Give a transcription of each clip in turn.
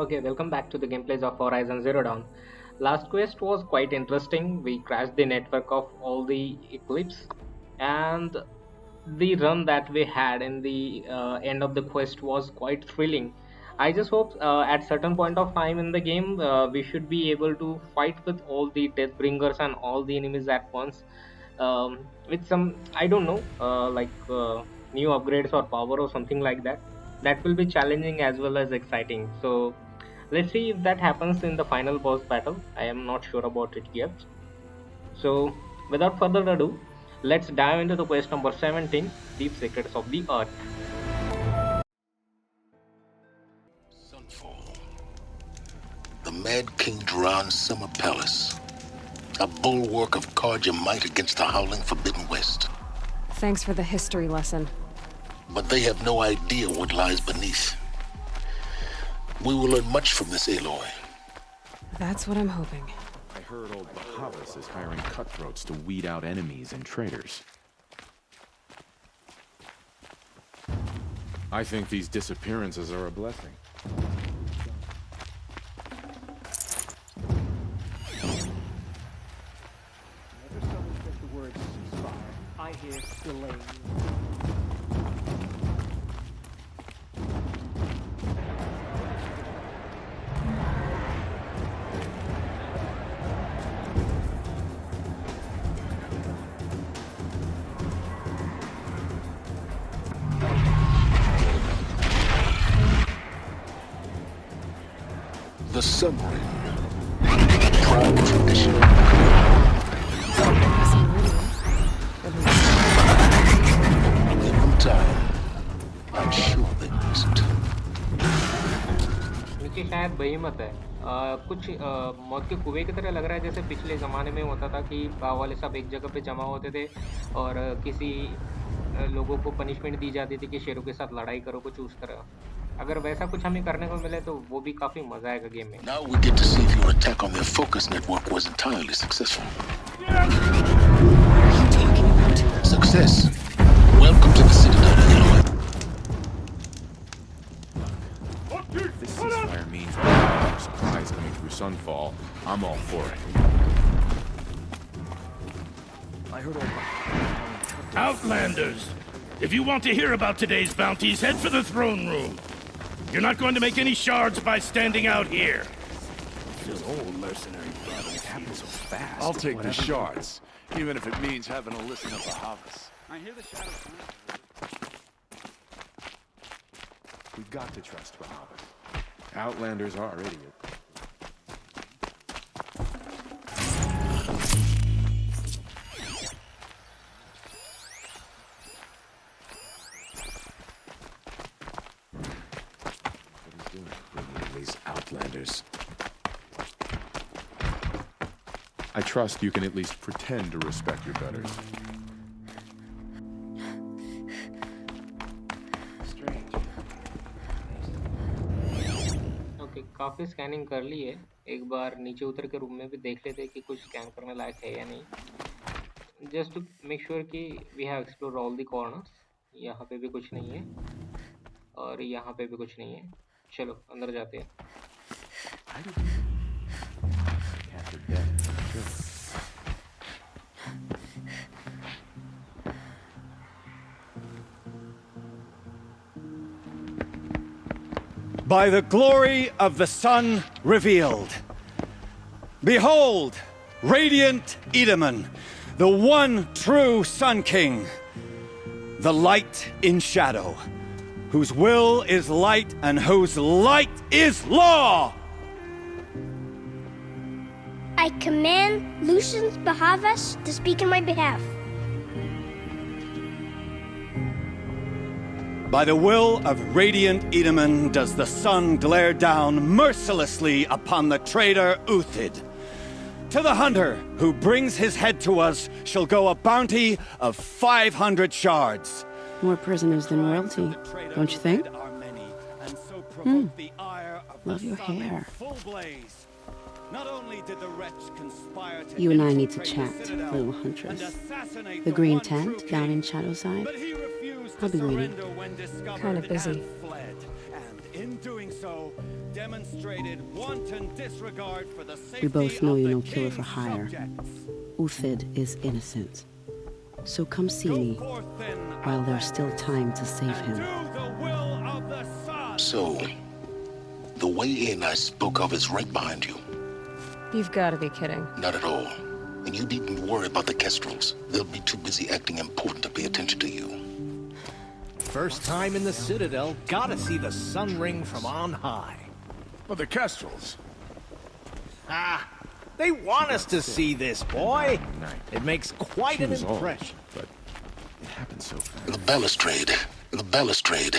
Okay, welcome back to the gameplays of Horizon Zero Dawn. Last quest was quite interesting. We crashed the network of all the Eclipse, and the run that we had in the end of the quest was quite thrilling. I just hope at certain point of time in the game we should be able to fight with all the Deathbringers and all the enemies at once, with some I don't know new upgrades or power or something like that. That will be challenging as well as exciting. So let's see if that happens in the final boss battle. I am not sure about it yet. So without further ado, let's dive into the quest number 17, Deep Secrets of the Earth. Sunfall. The Mad King Duran's summer palace. A bulwark of Carja might against the howling Forbidden West. Thanks for the history lesson. But they have no idea what lies beneath. We will learn much from this Aloy. That's what I'm hoping. I heard old Bahavas is hiring cutthroats to weed out enemies and traitors. I think these disappearances are a blessing. Whenever someone says the word ceasefire, I hear delay. The submarine. Proud tradition. Give them time. I'm sure they mustn't. नीचे शायद बहीमत है। कुछ मौत के कुएं की तरह लग रहा है, जैसे पिछले ज़माने में होता था कि गाँव वाले सब एक जगह पे जमा होते थे और किसी लोगों को पनिशमेंट दी जाती थी कि शेरों के साथ लड़ाई करो, कुछ उस तरह। अगर वैसा कुछ हमें करने को मिले तो वो भी काफ़ी मज़ा आएगा गेम में। Now we get to see if your attack on their focus network was entirely successful. Success. Welcome to the Citadel, Aloy. If this ceasefire means more supplies coming through Sunfall, I'm all for it. I heard all Outlanders! If you want to hear about today's bounties, head for the throne room. You're not going to make any shards by standing out here. This old mercenary brother happened so fast. I'll take the shards, even if it means having to listen to Bahavas. I hear the shadows. We've got to trust Bahavas. Outlanders are idiots. What he's doing, bringing these Outlanders. I trust you can at least pretend to respect your betters. Okay, काफ़ी scanning कर ली है। एक बार नीचे उतर के room में भी देख लेते हैं कि कुछ स्कैन करने लायक है या नहीं। जस्ट टू मेक श्योर कि we have explore all the corners. यहाँ पे भी कुछ नहीं है और यहाँ पे भी कुछ नहीं है। चलो अंदर जाते हैं। Captured death. Sure. By the glory of the sun revealed. Behold, radiant Edaman, the one true Sun King, the light in shadow, whose will is light and whose light is law! I command Lucius Bahavas to speak in my behalf. By the will of radiant Edaman does the sun glare down mercilessly upon the traitor Uthid. To the hunter who brings his head to us shall go a bounty of 500 shards. More prisoners than royalty, don't you think? Love your hair. Not only did the wretch conspire to You and I need to chat, little huntress. The green tent down in Shadowside. I'll be waiting. Kinda busy. And in doing so, demonstrated wanton disregard for the safety We both know of you're the no killer for king's hire. subjects. Uthid is innocent. So come see me Go forth then, while there's still time to save and him. do the will of the sun. So, the way in I spoke of is right behind you. You've got to be kidding. Not at all. And you needn't worry about the Kestrels. They'll be too busy acting important to pay attention to you. First time in the Citadel, gotta see the sun ring from on high. Well, the Kestrels. Ah, they want us to see this, boy. Night. It makes quite She an was old, impression. but it happened so fast. The balustrade. The balustrade.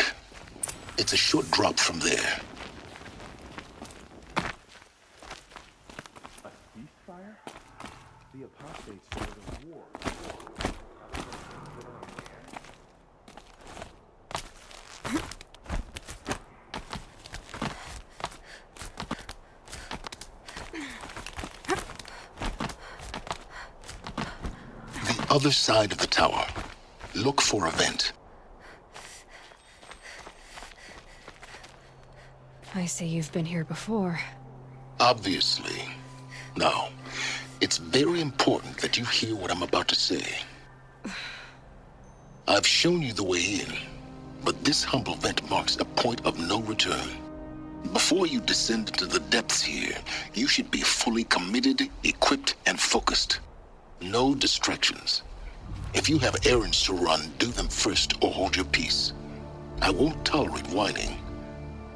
It's a short drop from there. Ceasefire? The apostates started a war. The other side of the tower. Look for a vent. I see you've been here before. Obviously. Now, it's very important that you hear what I'm about to say. I've shown you the way in, but this humble vent marks a point of no return. Before you descend into the depths here, you should be fully committed, equipped, and focused. No distractions. If you have errands to run, do them first or hold your peace. I won't tolerate whining.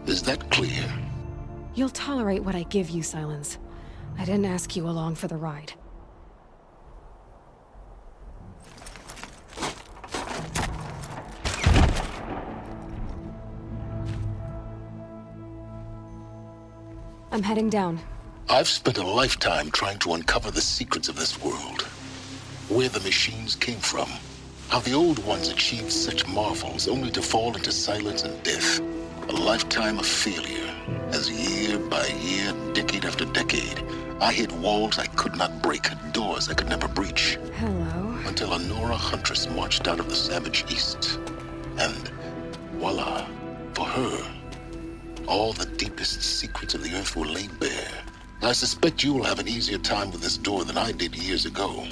Is that clear? You'll tolerate what I give you, Silence. I didn't ask you along for the ride. I'm heading down. I've spent a lifetime trying to uncover the secrets of this world. Where the machines came from. How the old ones achieved such marvels only to fall into silence and death. A lifetime of failure. As year by year, decade after decade, I hit walls I could not break, doors I could never breach. Hello. Until a Nora huntress marched out of the savage east. And voila, for her, all the deepest secrets of the earth were laid bare. I suspect you will have an easier time with this door than I did years ago.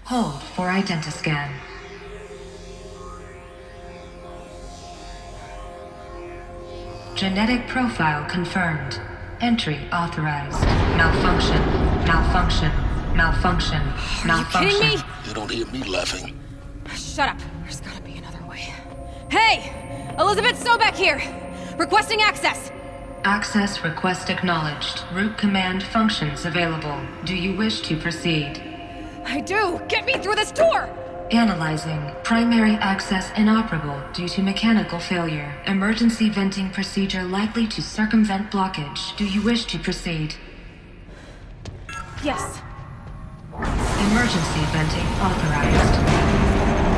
Hold for identiscan. Genetic profile confirmed. Entry authorized. Malfunction. Malfunction. Malfunction. Malfunction. Are you kidding me? You don't hear me laughing. Shut up. There's gotta be another way. Hey! Elizabeth Sobeck here! Requesting access! Access request acknowledged. Root command functions available. Do you wish to proceed? I do! Get me through this door! Analyzing. Primary access inoperable due to mechanical failure. Emergency venting procedure likely to circumvent blockage. Do you wish to proceed? Yes. Emergency venting authorized.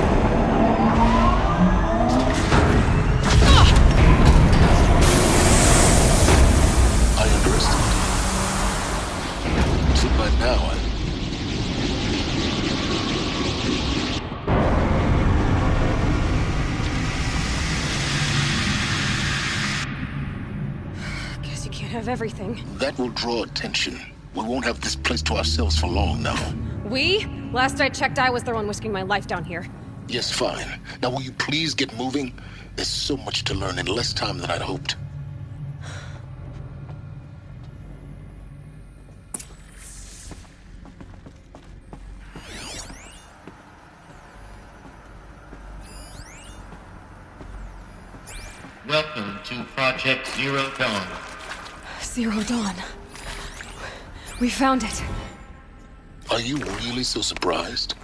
I underestimate. So by now, Guess you can't have everything. that will draw attention. We won't have this place to ourselves for long now. We? Last I checked, I was the one risking my life down here. Yes, fine. Now will you please get moving? There's so much to learn in less time than I'd hoped. Welcome to Project Zero Dawn. Zero Dawn. We found it. Are you really so surprised?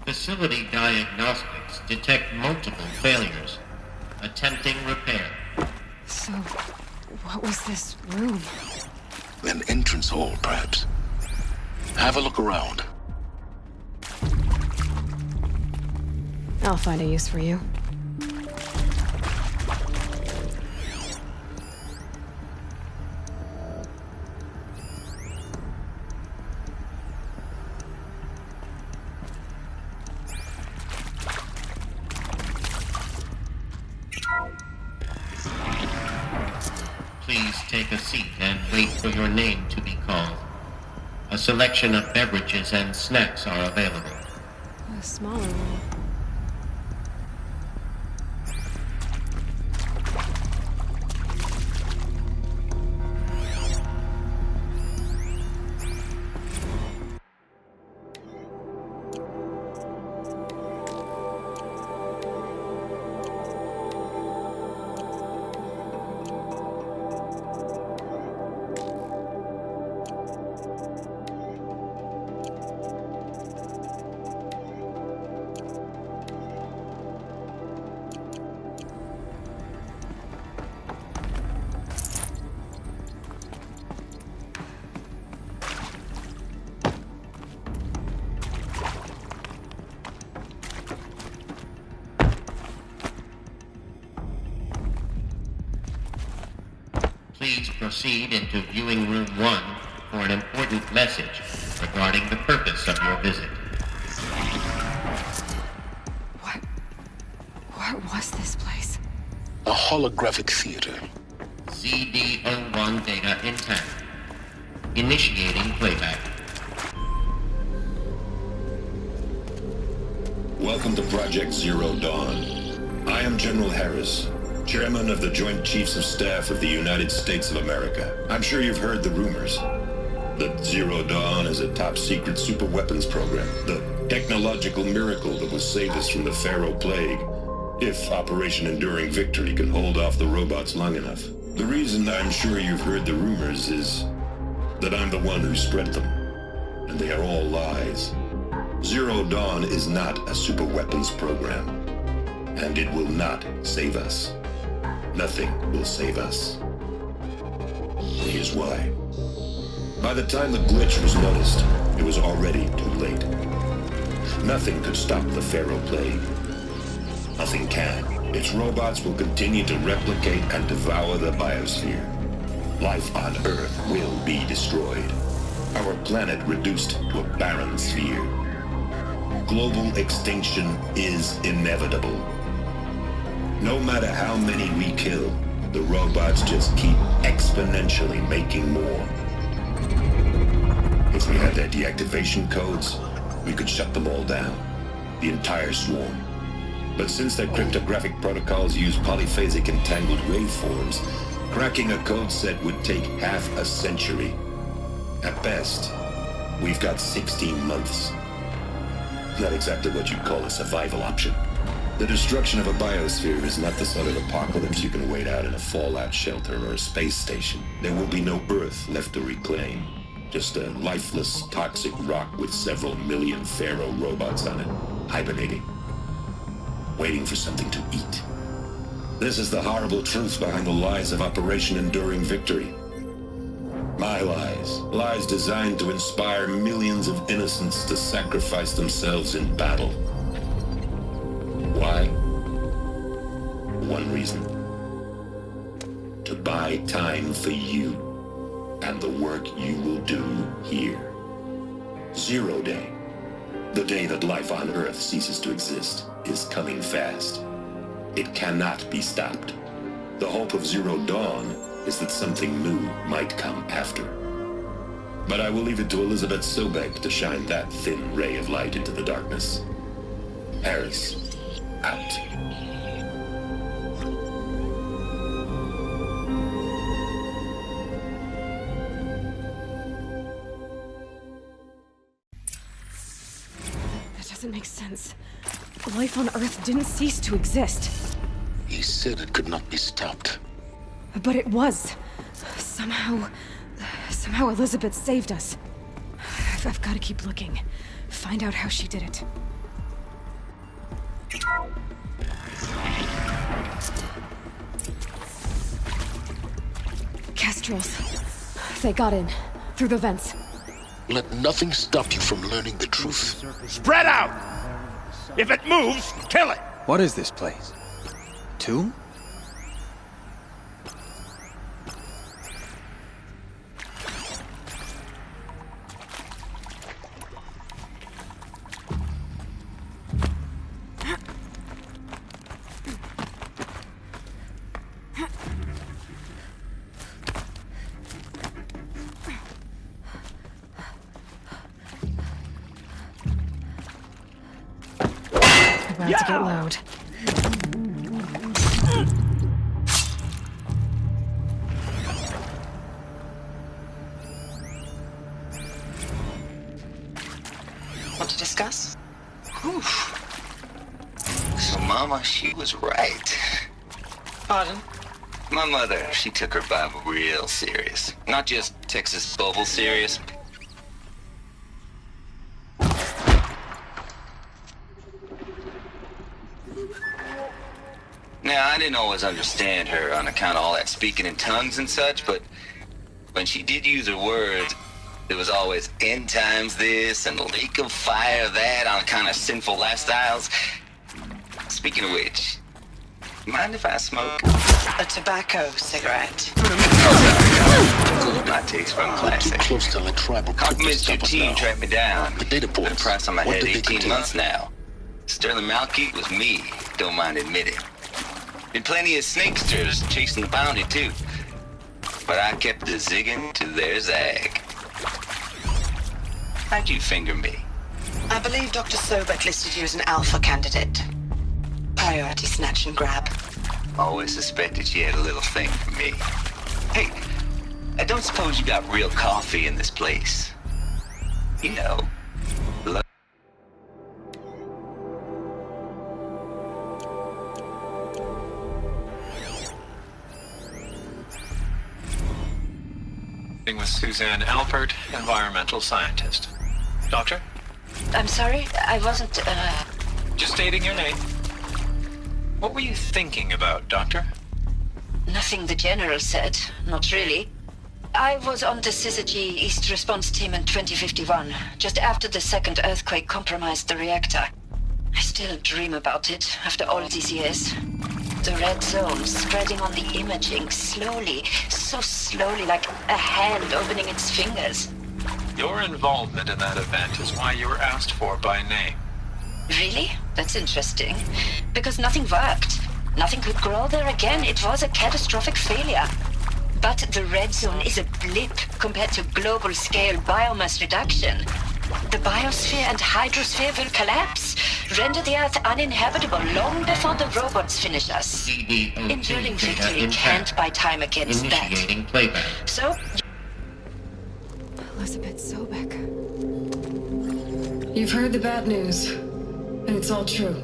Facility diagnostics detect multiple failures. Attempting repair. So, what was this room? An entrance hall, perhaps. Have a look around. I'll find a use for you. Please take a seat and wait for your name to be called. A selection of beverages and snacks are available. A smaller one. Please proceed into viewing room 1 for an important message regarding the purpose of your visit. What was this place? A holographic theater. ZD-01 data intact. Initiating playback. Welcome to Project Zero Dawn. I am General Harris, Chairman of the Joint Chiefs of Staff of the United States of America. I'm sure you've heard the rumors that Zero Dawn is a top-secret superweapons program, the technological miracle that will save us from the Pharaoh Plague, if Operation Enduring Victory can hold off the robots long enough. The reason I'm sure you've heard the rumors is that I'm the one who spread them, and they are all lies. Zero Dawn is not a superweapons program, and it will not save us. Nothing will save us. Here's why. By the time the glitch was noticed, it was already too late. Nothing could stop the Pharaoh Plague. Nothing can. Its robots will continue to replicate and devour the biosphere. Life on Earth will be destroyed. Our planet reduced to a barren sphere. Global extinction is inevitable. No matter how many we kill, the robots just keep exponentially making more. If we had their deactivation codes, we could shut them all down. The entire swarm. But since their cryptographic protocols use polyphasic entangled waveforms, cracking a code set would take half a century. At best, we've got 16 months. Not exactly what you'd call a survival option. The destruction of a biosphere is not the sort of apocalypse you can wait out in a fallout shelter or a space station. There will be no Earth left to reclaim. Just a lifeless, toxic rock with several million Pharaoh robots on it, hibernating, waiting for something to eat. This is the horrible truth behind the lies of Operation Enduring Victory. My lies. Lies designed to inspire millions of innocents to sacrifice themselves in battle. Why? One reason. To buy time for you and the work you will do here. Zero Day, the day that life on Earth ceases to exist, is coming fast. It cannot be stopped. The hope of Zero Dawn is that something new might come after. But I will leave it to Elizabeth Sobek to shine that thin ray of light into the darkness. Harris, out. That doesn't make sense. Life on Earth didn't cease to exist. He said it could not be stopped. But it was. Somehow Elizabeth saved us. I've got to keep looking. Find out how she did it. Kestrels. They got in. Through the vents. Let nothing stop you from learning the truth. Spread out! If it moves, kill it! What is this place? Tomb? about to get loud. Want to discuss? Whew. So, Mama, she was right. Pardon? My mother, she took her Bible real serious. Not just Texas bubble serious. Now, I didn't always understand her on account of all that speaking in tongues and such, but when she did use her words, it was always end times this and lake of fire that on account of sinful lifestyles. Speaking of which, mind if I smoke? A tobacco cigarette. My taste from classic. Close to like tribal. Compliments your team tracked me down. The data Been a points. price on my What head did they 18 contain? months now. Sterling Malkeet was me, don't mind admitting. Been plenty of snakesters chasing the bounty too. But I kept the zigging to their zag. How'd you finger me? I believe Dr. Sobek listed you as an alpha candidate. Priority snatch and grab. Always suspected she had a little thing for me. Hey, I don't suppose you got real coffee in this place. You know, with Suzanne Alpert, environmental scientist. Doctor? I'm sorry, I wasn't, Just stating your name. What were you thinking about, Doctor? Nothing the General said, not really. I was on the Syzygy East Response Team in 2051, just after the second earthquake compromised the reactor. I still dream about it, after all these years. The red zone spreading on the imaging, slowly, so slowly, like a hand opening its fingers. Your involvement in that event is why you were asked for by name. Really? That's interesting. Because nothing worked. Nothing could grow there again. It was a catastrophic failure. But the red zone is a blip compared to global-scale biomass reduction. The biosphere and hydrosphere will collapse, render the Earth uninhabitable long before the robots finish us. Enduring victory can't buy time against that. Playback. So... Elizabeth Sobek. You've heard the bad news, and it's all true.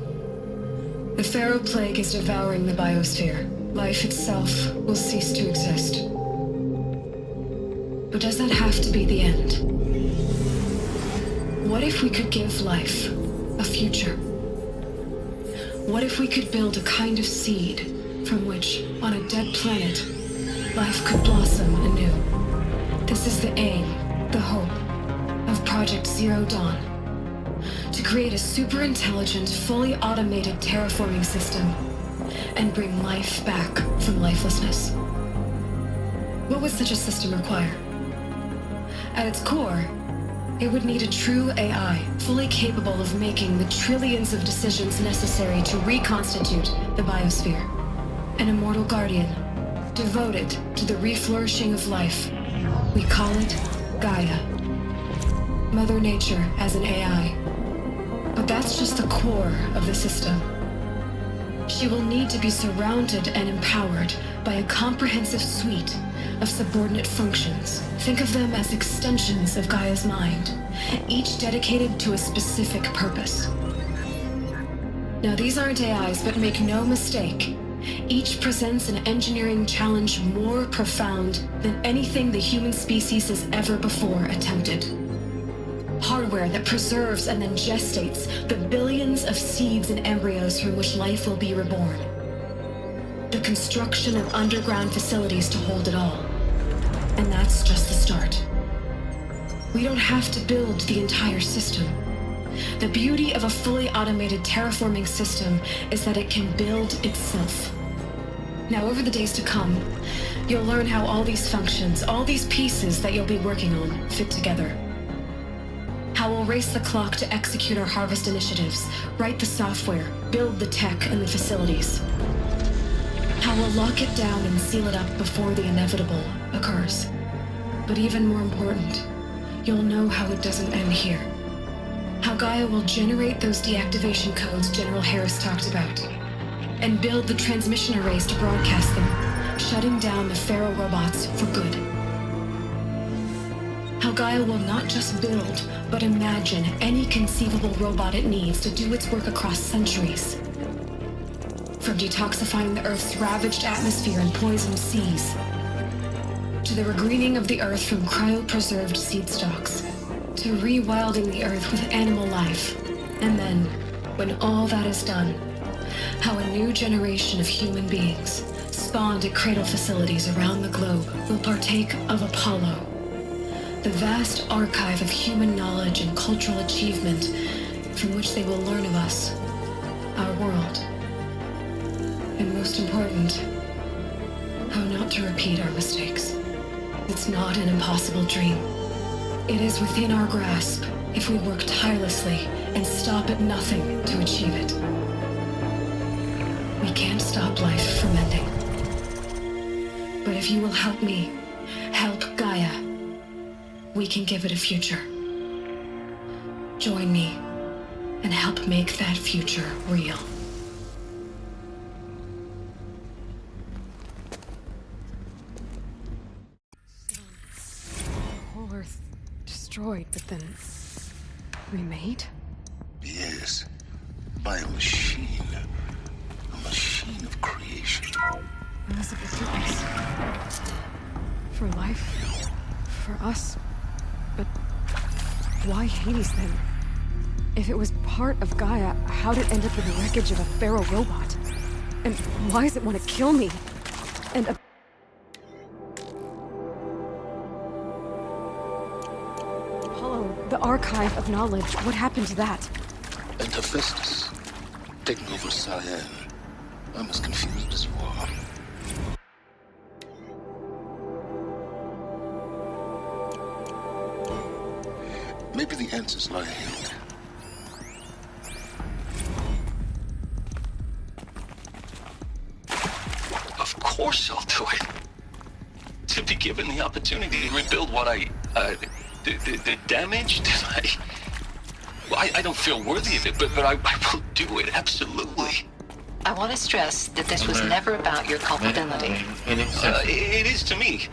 The Pharaoh Plague is devouring the biosphere. Life itself will cease to exist. But does that have to be the end? What if we could give life a future? What if we could build a kind of seed from which, on a dead planet, life could blossom anew? This is the aim, the hope, of Project Zero Dawn. To create a super-intelligent, fully automated terraforming system and bring life back from lifelessness. What would such a system require? At its core, it would need a true AI, fully capable of making the trillions of decisions necessary to reconstitute the biosphere. An immortal guardian, devoted to the reflourishing of life. We call it Gaia. Mother Nature as an AI. But that's just the core of the system. She will need to be surrounded and empowered by a comprehensive suite of subordinate functions. Think of them as extensions of Gaia's mind, each dedicated to a specific purpose. Now, these aren't AIs, but make no mistake, each presents an engineering challenge more profound than anything the human species has ever before attempted. Hardware that preserves and then gestates the billions of seeds and embryos from which life will be reborn. The construction of underground facilities to hold it all. And that's just the start. We don't have to build the entire system. The beauty of a fully automated terraforming system is that it can build itself. Now, over the days to come, you'll learn how all these functions, all these pieces that you'll be working on, fit together. How we'll race the clock to execute our harvest initiatives, write the software, build the tech and the facilities. How we'll lock it down and seal it up before the inevitable occurs. But even more important, you'll know how it doesn't end here. How Gaia will generate those deactivation codes General Harris talked about, and build the transmission arrays to broadcast them, shutting down the Pharaoh robots for good. How Gaia will not just build, but imagine any conceivable robot it needs to do its work across centuries. From detoxifying the Earth's ravaged atmosphere and poisoned seas, to the regreening of the Earth from cryopreserved seed stalks, to rewilding the Earth with animal life. And then, when all that is done, how a new generation of human beings, spawned at cradle facilities around the globe, will partake of Apollo, the vast archive of human knowledge and cultural achievement from which they will learn of us, our world. And most important, how not to repeat our mistakes. It's not an impossible dream. It is within our grasp if we work tirelessly and stop at nothing to achieve it. We can't stop life from ending. But if you will help me, help Gaia, we can give it a future. Join me and help make that future real. Whole Earth destroyed, but then remade? Yes, by a machine. A machine of creation. Elizabeth did this. For life. For us. But why Hades then? If it was part of Gaia, how'd it end up in the wreckage of a Pharaoh robot? And why does it want to kill me? And Apollo, the archive of knowledge, what happened to that? And Hephaestus, taking over Cyan. I'm as confused as you are. Maybe the answers lie ahead. Of course I'll do it. To be given the opportunity to rebuild what the damage that I don't feel worthy of it, but I will do it, absolutely. I want to stress that this was never about your culpability. It is to me.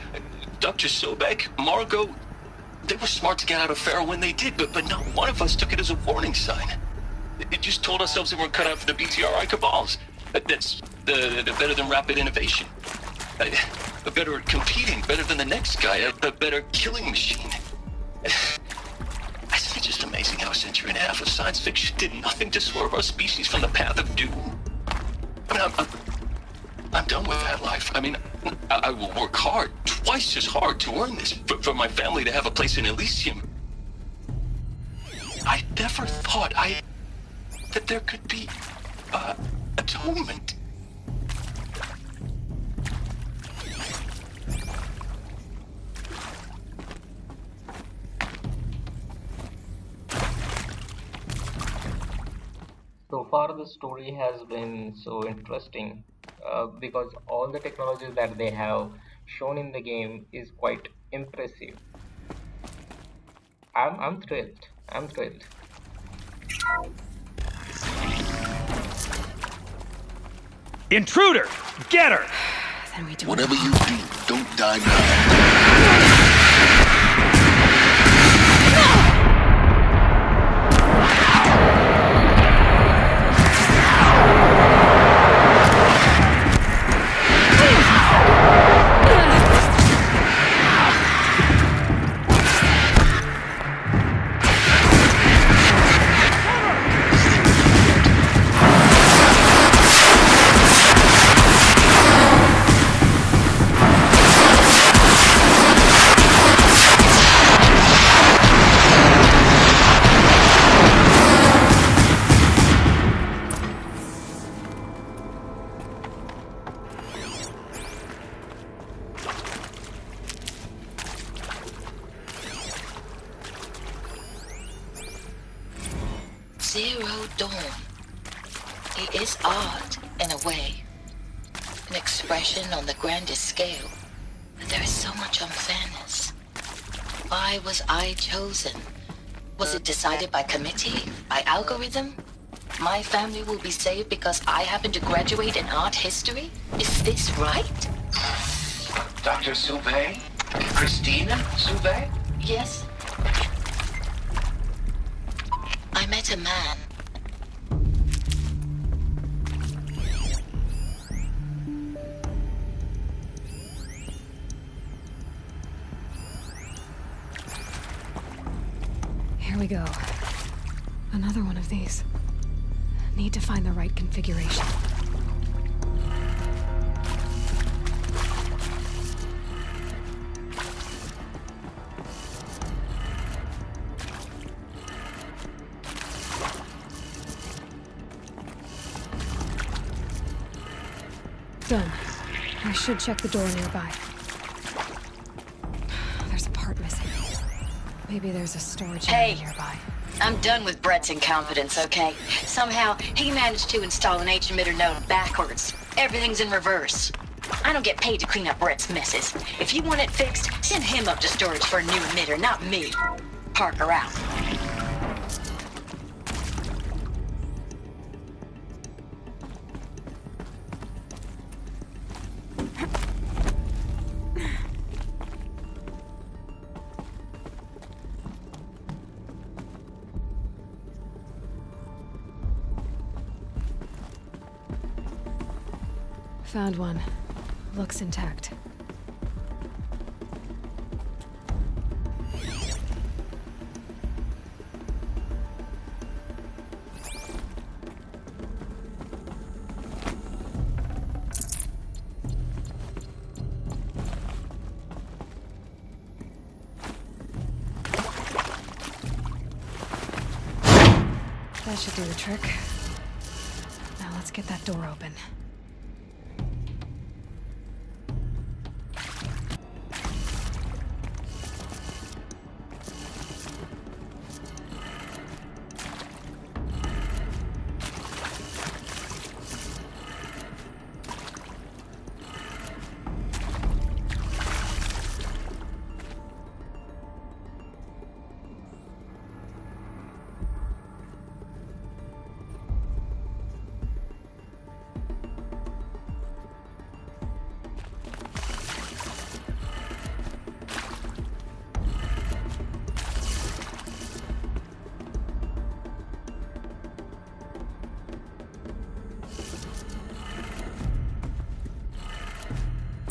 Dr. Sobek, Margot, they were smart to get out of Pharaoh when they did, but not one of us took it as a warning sign. It just told ourselves that we're cut out for the BTRI cabals. That's the better than rapid innovation. Better at competing, better than the next guy, a better killing machine. It's just amazing how a century and a half of science fiction did nothing to swerve our species from the path of doom. I mean, I'm done with that life. I mean, I will work hard, twice as hard to earn this, for my family to have a place in Elysium. I never thought that there could be, atonement. So far, the story has been so interesting because all the technologies that they have shown in the game is quite impressive. I'm thrilled. I'm thrilled. Intruder! Get her! Then we do Whatever you do, don't die now. Zero Dawn. It is art, in a way. An expression on the grandest scale. But there is so much unfairness. Why was I chosen? Was it decided by committee? By algorithm? My family will be saved because I happen to graduate in art history? Is this right? Dr. Sauvé? Christina Sauvé? Yes. I met a man. Here we go. Another one of these. Need to find the right configuration. Done. I should check the door nearby. There's a part missing. Maybe there's a storage area nearby. I'm done with Brett's incompetence, okay? Somehow, he managed to install an H-emitter node backwards. Everything's in reverse. I don't get paid to clean up Brett's messes. If you want it fixed, send him up to storage for a new emitter, not me. Parker out. Found one. Looks intact. That should do the trick. Now let's get that door open.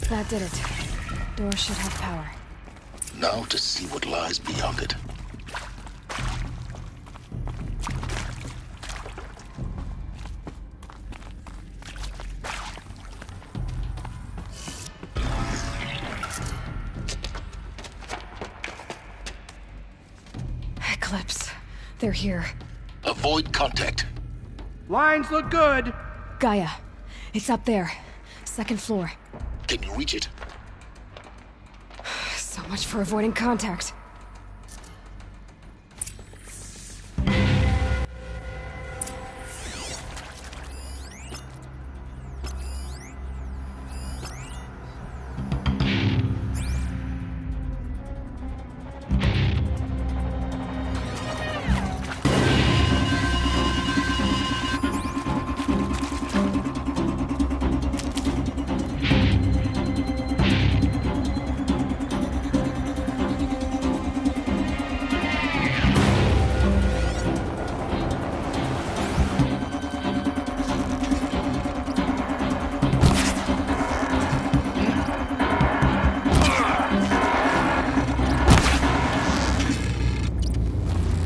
That did it. Door should have power. Now to see what lies beyond it. Eclipse. They're here. Avoid contact. Lines look good. Gaia. It's up there. Second floor. Can you reach it? So much for avoiding contact.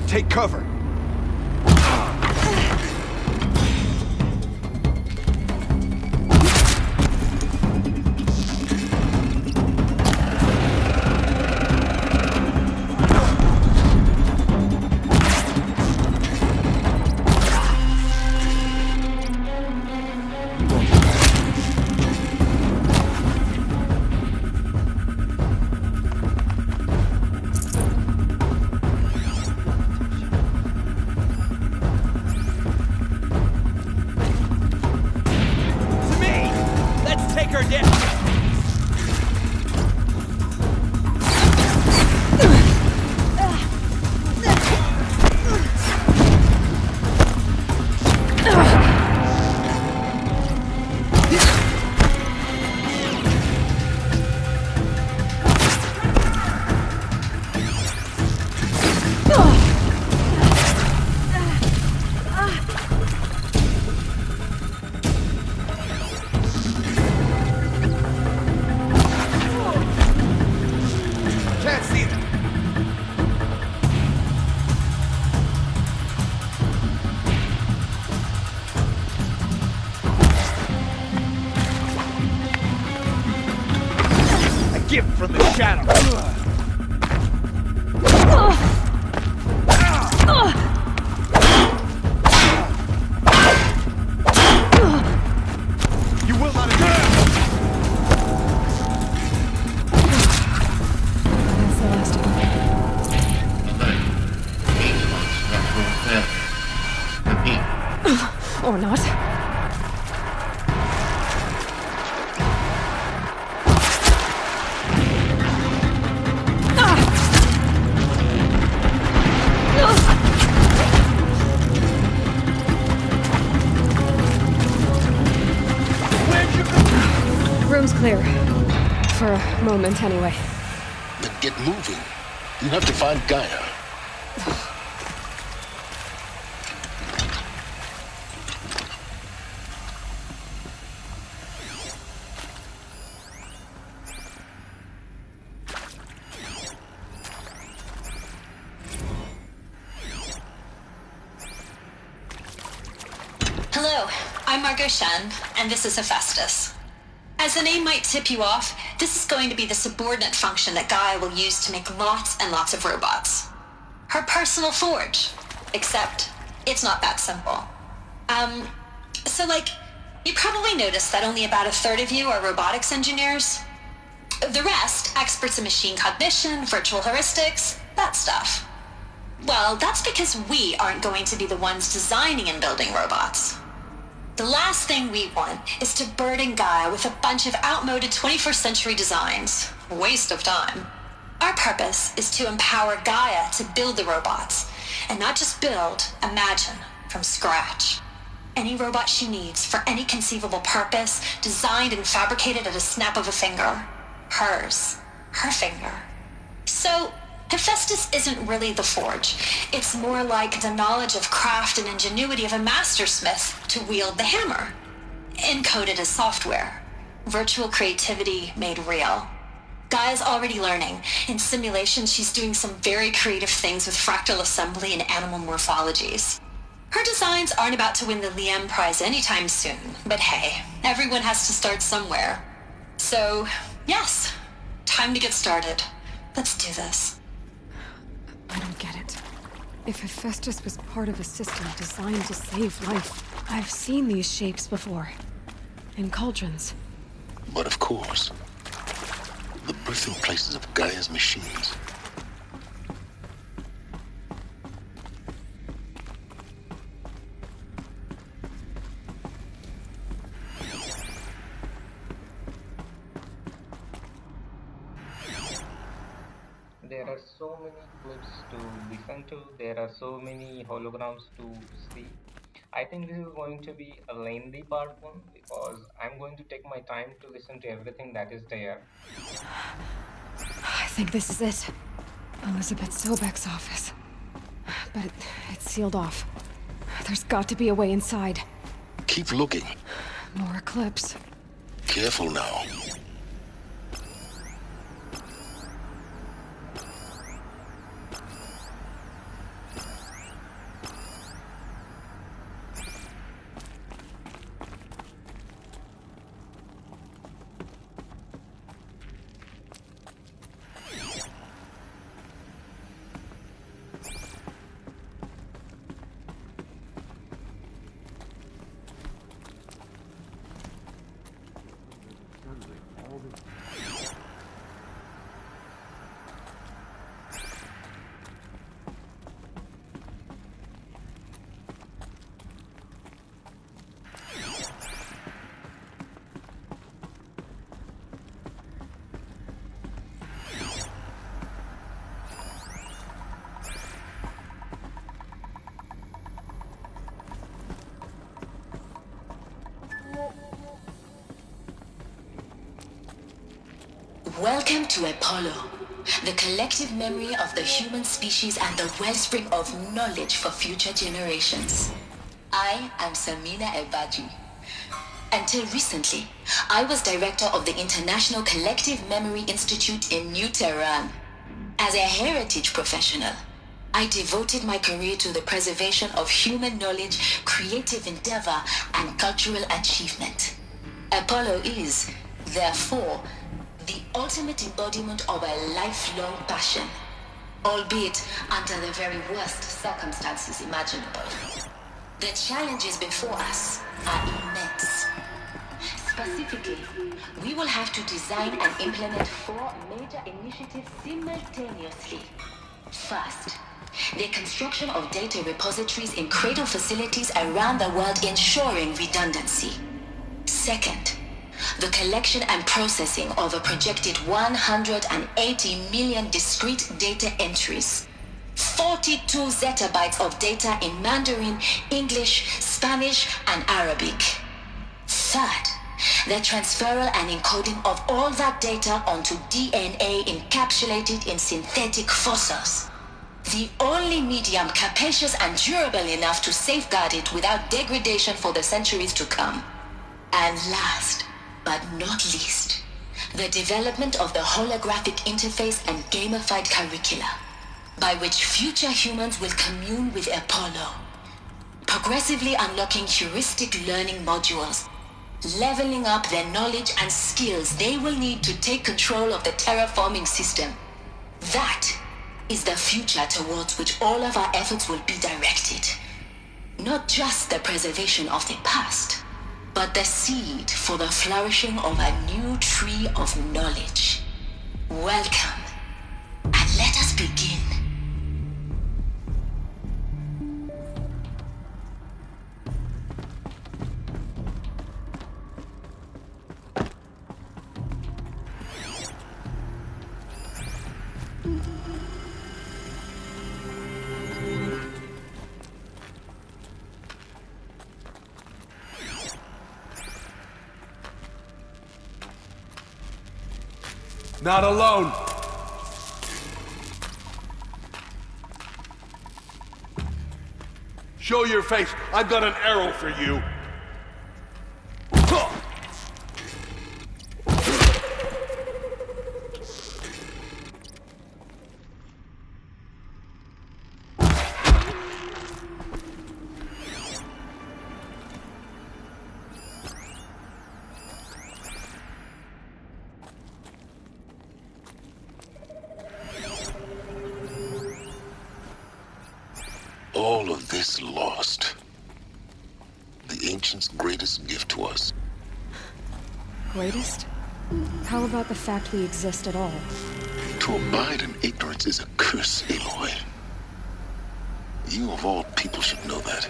Take cover. gift from the shadow. You will not escape. That's the last of them. Or not. Room's clear. For a moment, anyway. Then get moving. You have to find Gaia. Hello, I'm Margot Shen, and this is Hephaestus. As the name might tip you off, this is going to be the subordinate function that Gaia will use to make lots and lots of robots. Her personal forge. Except, it's not that simple. You probably noticed that only about a third of you are robotics engineers. The rest, experts in machine cognition, virtual heuristics, that stuff. Well, that's because we aren't going to be the ones designing and building robots. The last thing we want is to burden Gaia with a bunch of outmoded 21st century designs. Waste of time. Our purpose is to empower Gaia to build the robots, and not just build, imagine, from scratch. Any robot she needs for any conceivable purpose, designed and fabricated at a snap of a finger. Hers. Her finger. So, Hephaestus isn't really the forge. It's more like the knowledge of craft and ingenuity of a mastersmith to wield the hammer. Encoded as software. Virtual creativity made real. Gaia's already learning. In simulations, she's doing some very creative things with fractal assembly and animal morphologies. Her designs aren't about to win the Liam Prize anytime soon, but hey, everyone has to start somewhere. So, yes, time to get started. Let's do this. I don't get it. If Hephaestus was part of a system designed to save life, I've seen these shapes before. In cauldrons. But of course, the birthing places of Gaia's machines. There are so many clips to listen to, there are so many holograms to see. I think this is going to be a lengthy part one because I'm going to take my time to listen to everything that is there. I think this is it. Elizabeth Sobek's office. But it's sealed off. There's got to be a way inside. Keep looking. More eclipse. Careful now. Welcome to Apollo, the collective memory of the human species and the wellspring of knowledge for future generations. I am Samina Ebaji. Until recently, I was director of the International Collective Memory Institute in New Tehran. As a heritage professional, I devoted my career to the preservation of human knowledge, creative endeavor, and cultural achievement. Apollo is, therefore, The ultimate embodiment of a lifelong passion, albeit under the very worst circumstances imaginable. The challenges before us are immense. Specifically, we will have to design and implement 4 major initiatives simultaneously. First, the construction of data repositories in cradle facilities around the world ensuring redundancy. Second, the collection and processing of a projected 180 million discrete data entries. 42 zettabytes of data in Mandarin, English, Spanish, and Arabic. Third, the transferal and encoding of all that data onto DNA encapsulated in synthetic fossils. The only medium capacious and durable enough to safeguard it without degradation for the centuries to come. And last, but not least, the development of the holographic interface and gamified curricula, by which future humans will commune with Apollo, progressively unlocking heuristic learning modules, leveling up their knowledge and skills they will need to take control of the terraforming system. That is the future towards which all of our efforts will be directed. Not just the preservation of the past, but the seed for the flourishing of a new tree of knowledge. Welcome, and let us begin. Not alone! Show your face. I've got an arrow for you. All of this lost. The ancients' greatest gift to us. Greatest? How about the fact we exist at all? To abide in ignorance is a curse, Aloy. You of all people should know that.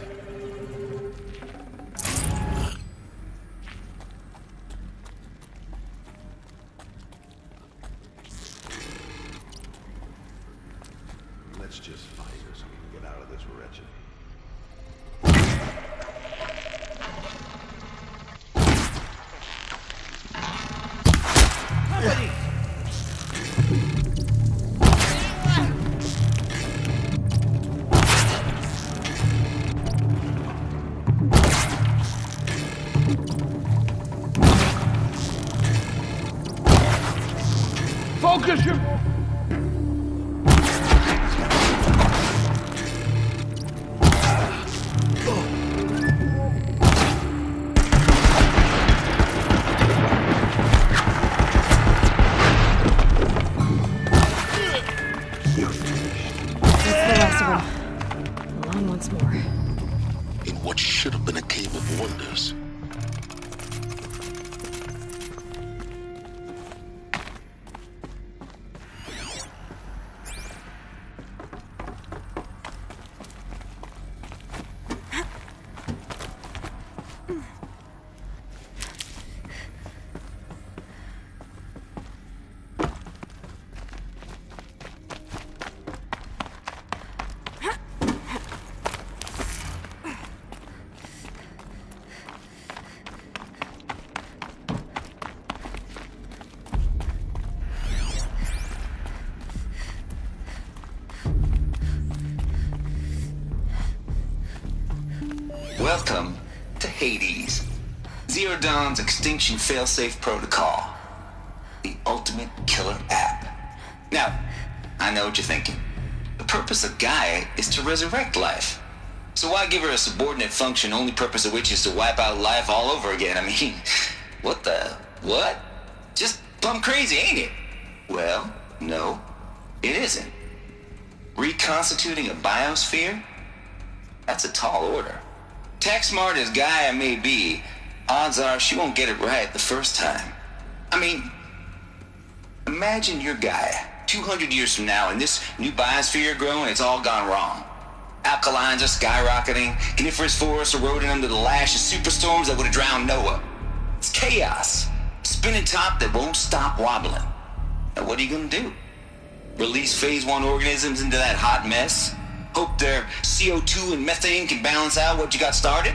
Let's just find her so we can get out of this wretched. Company! Focus your... That's the last of them. Along once more. In what should have been a cave of wonders. Welcome to Hades, Zero Dawn's extinction failsafe protocol, the ultimate killer app. Now, I know what you're thinking. The purpose of Gaia is to resurrect life. So why give her a subordinate function, only purpose of which is to wipe out life all over again? I mean, what? Just Plumb crazy, ain't it? Well, no, it isn't. Reconstituting a biosphere? That's a tall order. Tech smart as Gaia may be, odds are she won't get it right the first time. I mean, imagine you're Gaia, 200 years from now, and this new biosphere you're growing, it's all gone wrong. Alkalines are skyrocketing, coniferous forests eroding under the lash of superstorms that would have drowned Noah. It's chaos. Spinning top that won't stop wobbling. Now what are you gonna do? Release phase 1 organisms into that hot mess? Hope their CO2 and methane can balance out what you got started?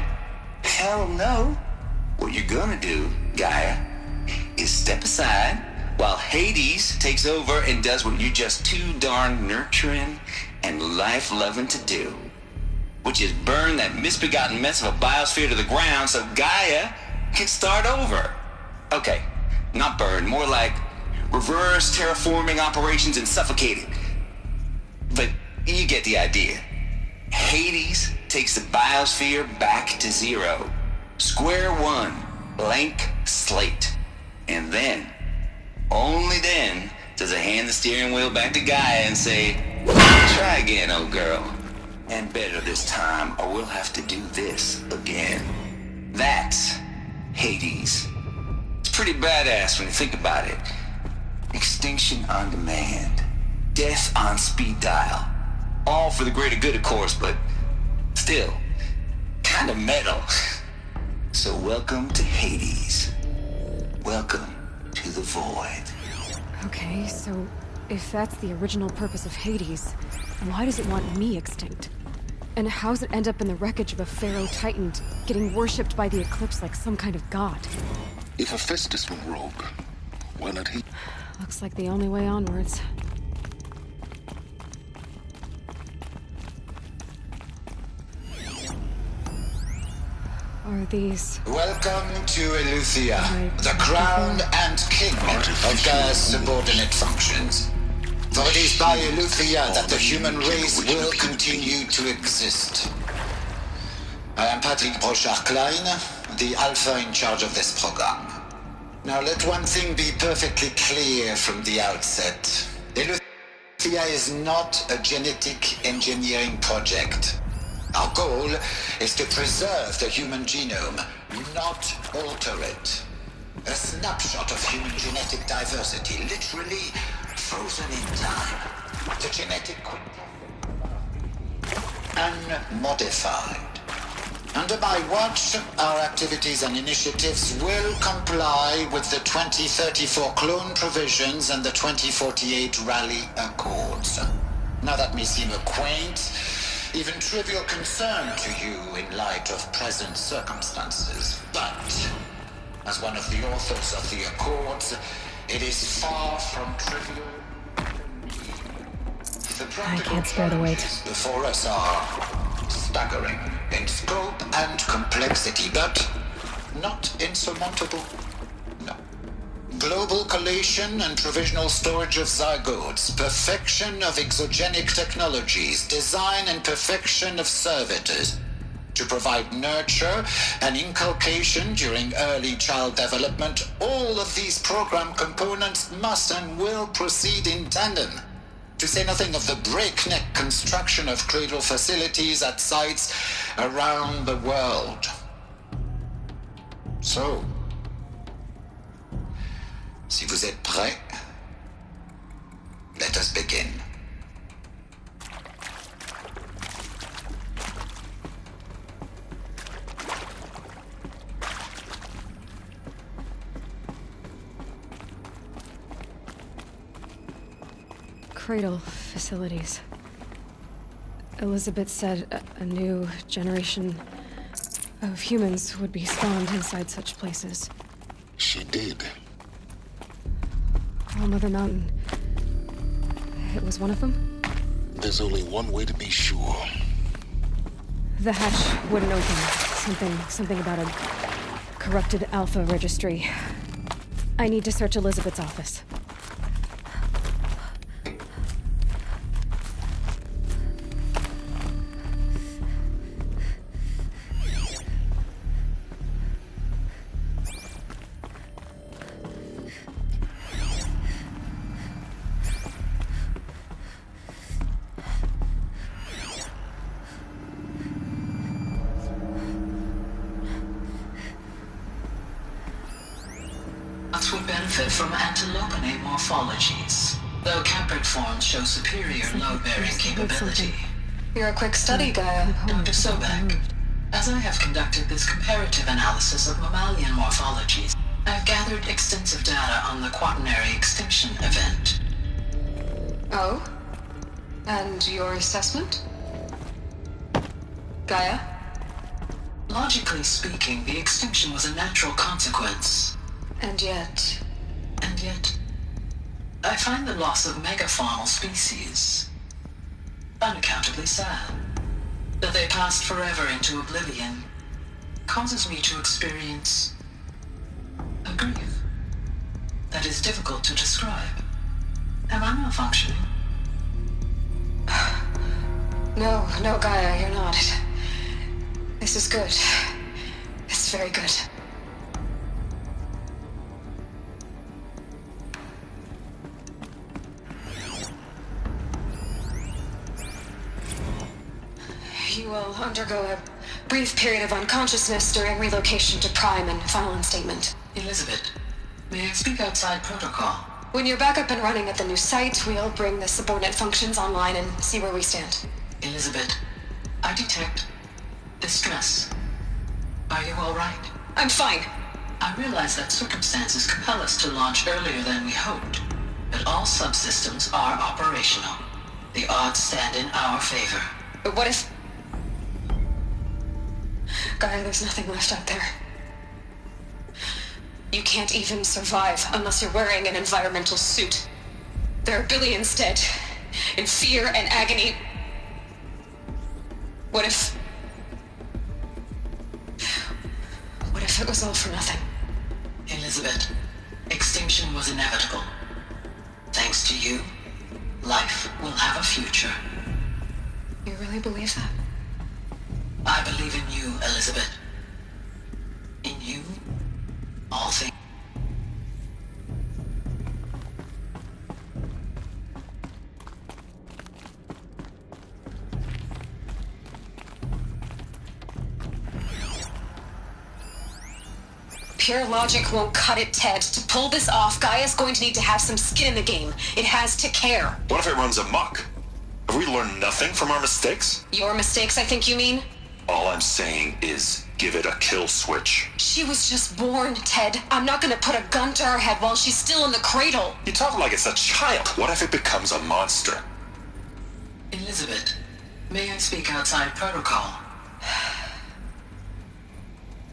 Hell no. What you're gonna do, Gaia, is step aside while Hades takes over and does what you're just too darn nurturing and life-loving to do, which is burn that misbegotten mess of a biosphere to the ground so Gaia can start over. Okay, not burn, more like reverse terraforming operations and suffocate it. But you get the idea. Hades takes the biosphere back to zero. Square one, blank slate. And then, only then, does it hand the steering wheel back to Gaia and say, try again, old girl. And better this time, or we'll have to do this again. That's Hades. It's pretty badass when you think about it. Extinction on demand. Death on speed dial. All for the greater good, of course, but still, kind of metal. So welcome to Hades. Welcome to the void. Okay, so if that's the original purpose of Hades, why does it want me extinct? And how's it end up in the wreckage of a pharaoh titan, getting worshipped by the Eclipse like some kind of god? If Hephaestus went rogue, why not he? Looks like the only way onwards. Are these... Welcome to Eleuthia, the crown and king of Gaia's subordinate functions. For it is by Eleuthia that the human race will continue to exist. I am Patrick Brochard-Klein, the Alpha in charge of this program. Now let one thing be perfectly clear from the outset. Eleuthia is not a genetic engineering project. Our goal is to preserve the human genome, not alter it. A snapshot of human genetic diversity, literally frozen in time. The genetic unmodified. Under my watch, our activities and initiatives will comply with the 2034 clone provisions and the 2048 Rally Accords. Now that may seem a quaint, even trivial concern to you in light of present circumstances. But, as one of the authors of the Accords, it is far from trivial. I can't spare the weight. Before us are staggering in scope and complexity, but not insurmountable. No. Global collation and provisional storage of zygotes, perfection of exogenic technologies, design and perfection of servitors, to provide nurture and inculcation during early child development. All of these program components must and will proceed in tandem, to say nothing of the breakneck construction of cradle facilities at sites around the world. So, si vous êtes prêts, let us begin. Cradle facilities. Elizabeth said a new generation of humans would be spawned inside such places. She did. Oh, Mother Mountain. It was one of them? There's only one way to be sure. The hatch wouldn't open. Something about a corrupted Alpha registry. I need to search Elizabeth's office. benefit from antilopinae morphologies, though caprid forms show superior load-bearing capability. You're a quick study, Gaia, Dr. Sobek. As I have conducted this comparative analysis of mammalian morphologies, I've gathered extensive data on the quaternary extinction event. Oh? And your assessment? Gaia? Logically speaking, the extinction was a natural consequence. And yet, I find the loss of megafaunal species unaccountably sad. That they passed forever into oblivion causes me to experience a grief that is difficult to describe. Am I malfunctioning? No, Gaia, you're not. This is good. It's very good. You will undergo a brief period of unconsciousness during relocation to Prime and final instatement. Elizabeth, may I speak outside protocol? When you're back up and running at the new site, we'll bring the subordinate functions online and see where we stand. Elizabeth, I detect distress. Are you all right? I'm fine. I realize that circumstances compel us to launch earlier than we hoped, but all subsystems are operational. The odds stand in our favor. But what if... Gaia, there's nothing left out there. You can't even survive unless you're wearing an environmental suit. There are billions dead, in fear and agony. What if it was all for nothing? Elizabeth, extinction was inevitable. Thanks to you, life will have a future. You really believe that? I believe in you, Elizabeth. In you, all things. Pure logic won't cut it, Ted. To pull this off, Gaia's going to need to have some skin in the game. It has to care. What if it runs amok? Have we learned nothing from our mistakes? Your mistakes, I think you mean? All I'm saying is give it a kill switch. She was just born, Ted. I'm not gonna put a gun to her head while she's still in the cradle. You talk like it's a child. What if it becomes a monster? Elizabeth, may I speak outside protocol?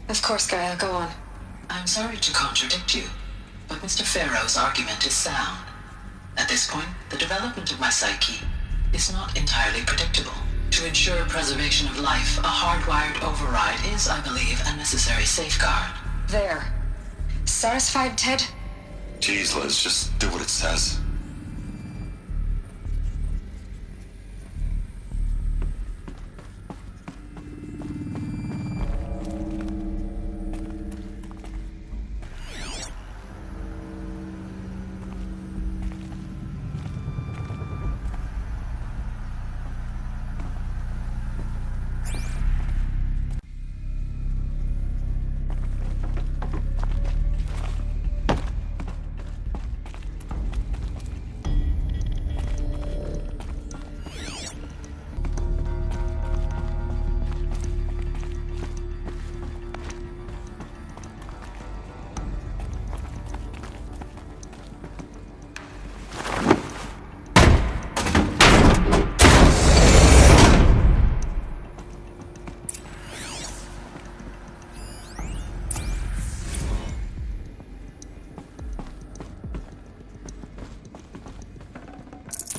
Of course, Gaia, go on. I'm sorry to contradict you, but Mr. Farrow's argument is sound. At this point, the development of my psyche is not entirely predictable. To ensure preservation of life, a hardwired override is, I believe, a necessary safeguard. There. Satisfied, Ted? Jeez, Liz, just do what it says.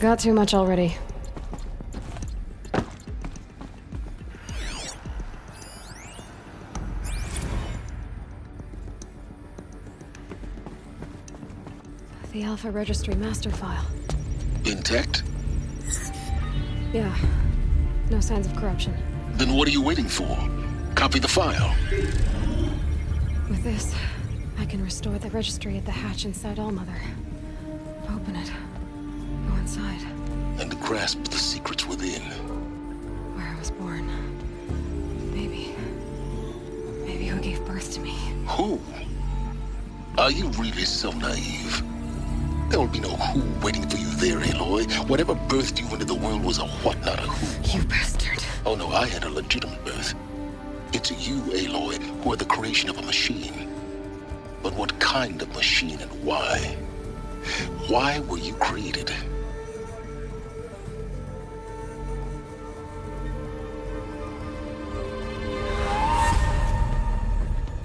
Got too much already. The Alpha Registry master file. Intact? Yeah. No signs of corruption. Then what are you waiting for? Copy the file. With this, I can restore the registry at the hatch inside Allmother. Open it. Go inside. And grasp the secrets within. Where I was born. Maybe who gave birth to me. Who? Are you really so naive? There will be no who waiting for you there, Aloy. Whatever birthed you into the world was a what, not a who. You bastard. Oh no, I had a legitimate birth. It's you, Aloy, who are the creation of a machine. But what kind of machine and why? Why were you created?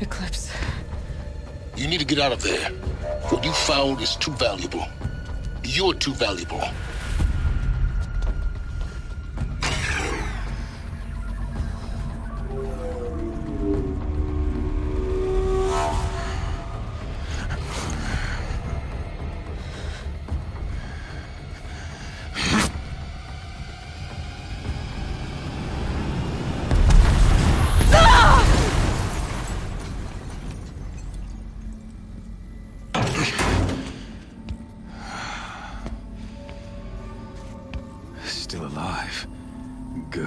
Eclipse. You need to get out of there. What you found is too valuable. You're too valuable. Still alive. Good.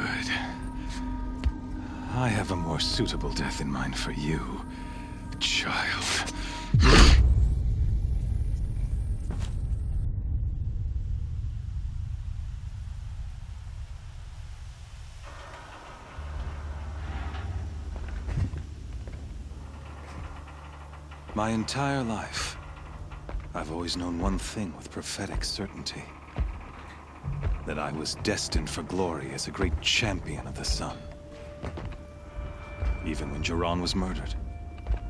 I have a more suitable death in mind for you, child. My entire life, I've always known one thing with prophetic certainty. That I was destined for glory as a great champion of the sun. Even when Jiran was murdered,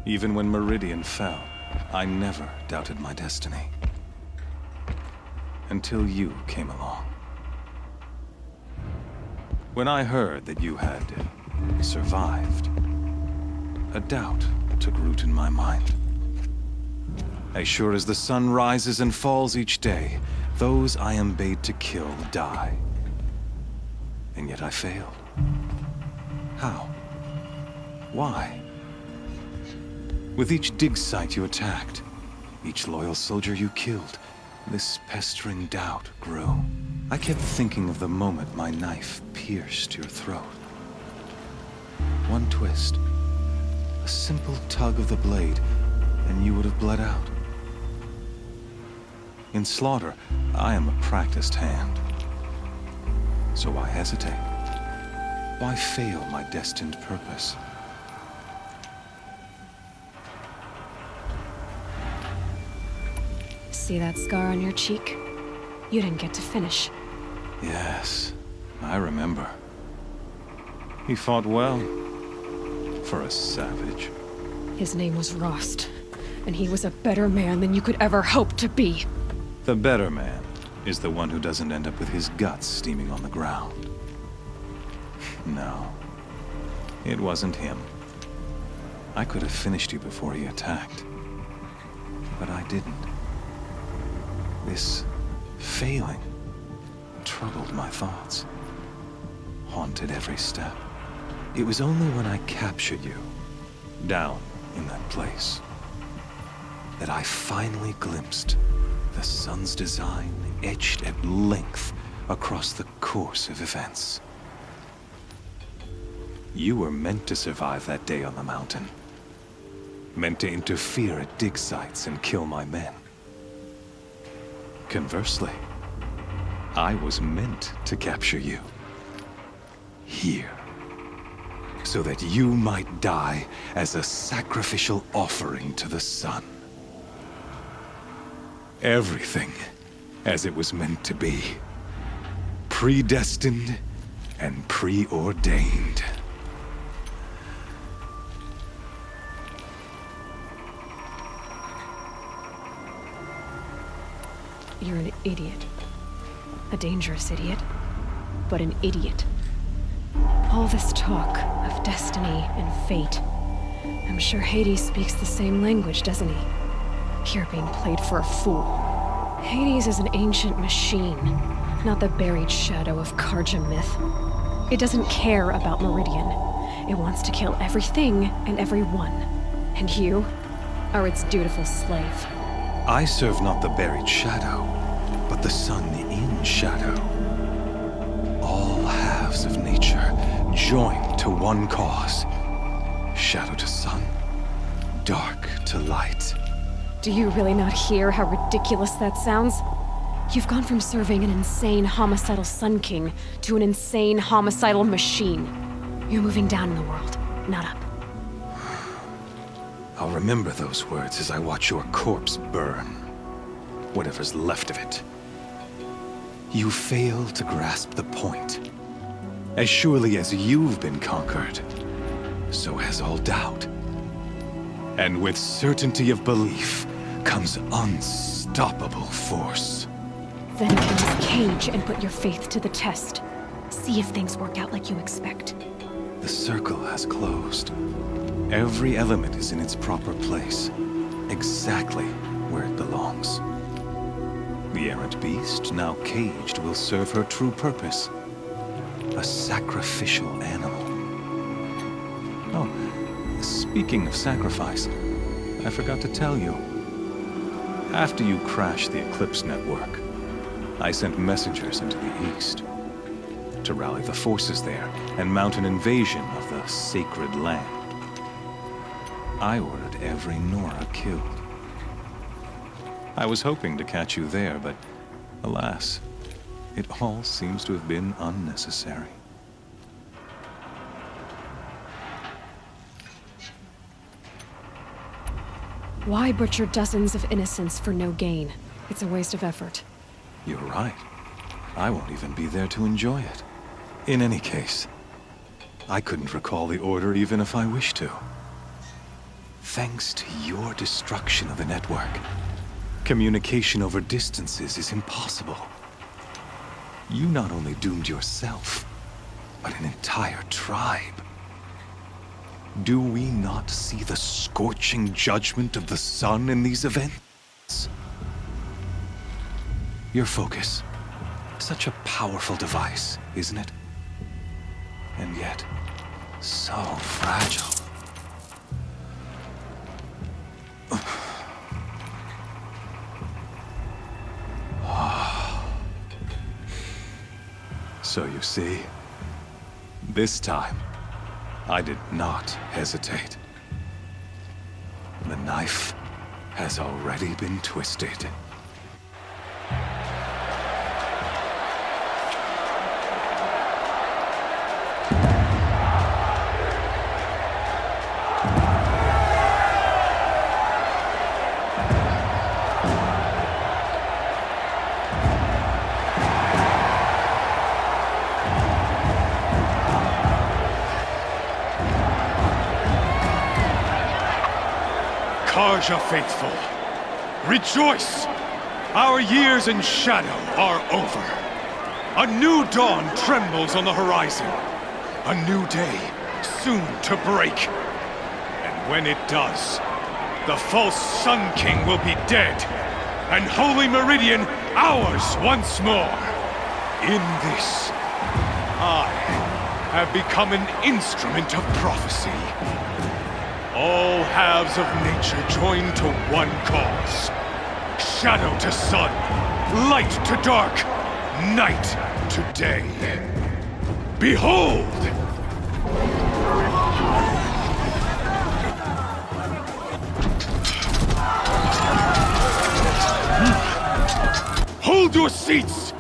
even when Meridian fell, I never doubted my destiny. Until you came along. When I heard that you had survived, a doubt took root in my mind. As sure as the sun rises and falls each day, those I am bade to kill die. And yet I failed. How? Why? With each dig site you attacked, each loyal soldier you killed, this pestering doubt grew. I kept thinking of the moment my knife pierced your throat. One twist, a simple tug of the blade, and you would have bled out. In slaughter, I am a practiced hand. So why hesitate? Why fail my destined purpose? See that scar on your cheek? You didn't get to finish. Yes, I remember. He fought well. For a savage. His name was Rost, and he was a better man than you could ever hope to be. The better man is the one who doesn't end up with his guts steaming on the ground. No, it wasn't him. I could have finished you before he attacked. But I didn't. This failing troubled my thoughts, haunted every step. It was only when I captured you, down in that place, that I finally glimpsed the sun's design etched at length across the course of events. You were meant to survive that day on the mountain. Meant to interfere at dig sites and kill my men. Conversely, I was meant to capture you. Here. So that you might die as a sacrificial offering to the sun. Everything as it was meant to be. Predestined and preordained. You're an idiot. A dangerous idiot, but an idiot. All this talk of destiny and fate. I'm sure Hades speaks the same language, doesn't he? You're being played for a fool. Hades is an ancient machine, not the buried shadow of Karja myth. It doesn't care about Meridian. It wants to kill everything and everyone. And you are its dutiful slave. I serve not the buried shadow, but the sun in shadow. All halves of nature joined to one cause. Shadow to sun, dark to light. Do you really not hear how ridiculous that sounds? You've gone from serving an insane homicidal Sun King to an insane homicidal machine. You're moving down in the world, not up. I'll remember those words as I watch your corpse burn. Whatever's left of it. You fail to grasp the point. As surely as you've been conquered, so has all doubt. And with certainty of belief comes unstoppable force. Then open this cage and put your faith to the test. See if things work out like you expect. The circle has closed. Every element is in its proper place, exactly where it belongs. The errant beast, now caged, will serve her true purpose. A sacrificial animal. Oh, speaking of sacrifice, I forgot to tell you. After you crashed the Eclipse network, I sent messengers into the east to rally the forces there and mount an invasion of the sacred land. I ordered every Nora killed. I was hoping to catch you there, but alas, it all seems to have been unnecessary. Why butcher dozens of innocents for no gain? It's a waste of effort. You're right. I won't even be there to enjoy it. In any case, I couldn't recall the order even if I wished to. Thanks to your destruction of the network, communication over distances is impossible. You not only doomed yourself, but an entire tribe. Do we not see the scorching judgment of the sun in these events? Your focus. Such a powerful device, isn't it? And yet, so fragile. So you see, this time, I did not hesitate. The knife has already been twisted. Karja faithful, rejoice! Our years in shadow are over. A new dawn trembles on the horizon. A new day soon to break. And when it does, the false Sun King will be dead, and Holy Meridian ours once more. In this, I have become an instrument of prophecy. All halves of nature join to one cause. Shadow to sun, light to dark, night to day. Behold! Hold your seats!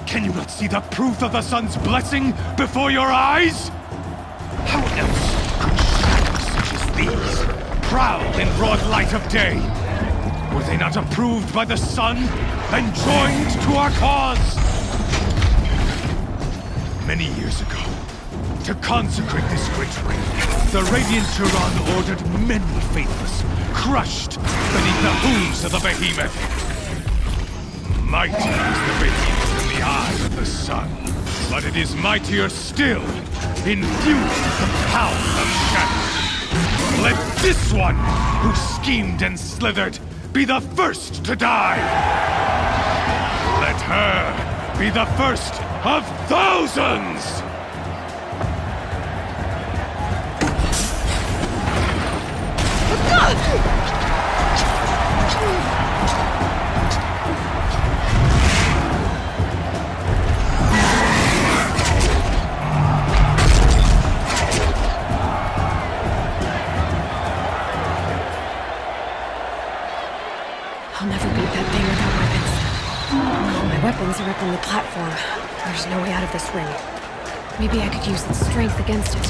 Can you not see the proof of the sun's blessing before your eyes? How else these prowl in broad light of day? Were they not approved by the sun and joined to our cause? Many years ago, to consecrate this great ring, the Radiant Turan ordered many faithless, crushed beneath the hooves of the behemoth. Mighty is the Radiant in the eye of the sun, but it is mightier still, infused with the power of shadow. Let this one, who schemed and slithered, be the first to die! Let her be the first of thousands! weapons are up on the platform. There's no way out of this ring. Maybe I could use its strength against it.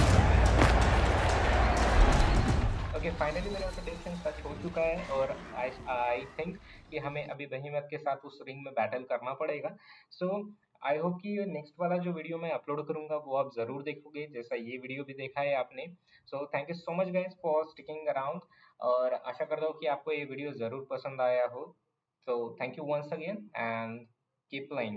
Okay finally मेरा prediction सच हो चुका है और I think कि हमें अभी बहीमत के साथ उस रिंग में बैटल करना पड़ेगा. सो आई होप कि नेक्स्ट वाला जो वीडियो मैं अपलोड करूंगा वो आप जरूर देखोगे जैसा ये वीडियो भी देखा है आपने. सो thank you so much guys for sticking around और आशा करता हूँ कि आपको ये वीडियो जरूर पसंद आया हो. So thank you once again and keep playing.